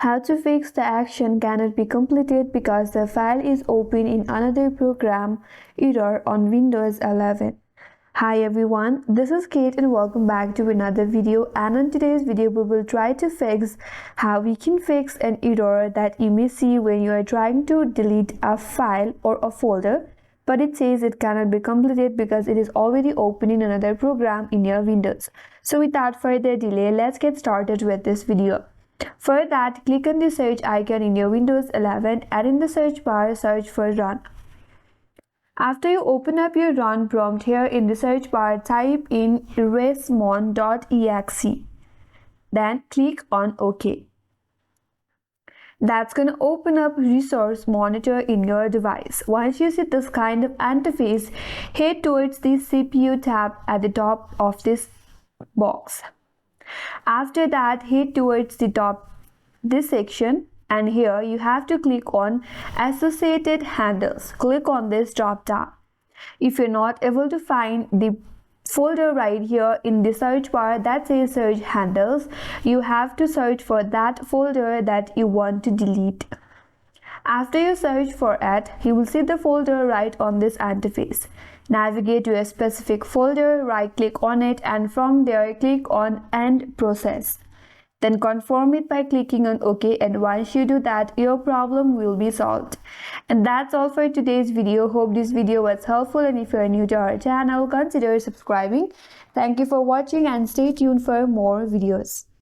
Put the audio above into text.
How to fix the action cannot be completed because the file is open in another program error on Windows 11. Hi everyone, this is Kate and welcome back to another video, and in today's video we will try to fix how we can fix an error that you may see when you are trying to delete a file or a folder, but it says it cannot be completed because it is already open in another program in your Windows. So without further delay, let's get started with this video. For that, click on the search icon in your Windows 11 and in the search bar, search for run. After you open up your run prompt, here in the search bar, type in erasmon.exe. Then click on OK. That's going to open up Resource Monitor in your device. Once you see this kind of interface, head towards the CPU tab at the top of this box. After that, head towards the top this section, and here you have to click on Associated Handles. Click on this drop down. If you're not able to find the folder right here in the search bar that says search handles, you have to search for that folder that you want to delete. After you search for it, you will see the folder right on this interface. Navigate to a specific folder, right click on it, and from there click on End Process. Then confirm it by clicking on OK, and once you do that, your problem will be solved. And that's all for today's video. Hope this video was helpful, and if you are new to our channel, consider subscribing. Thank you for watching and stay tuned for more videos.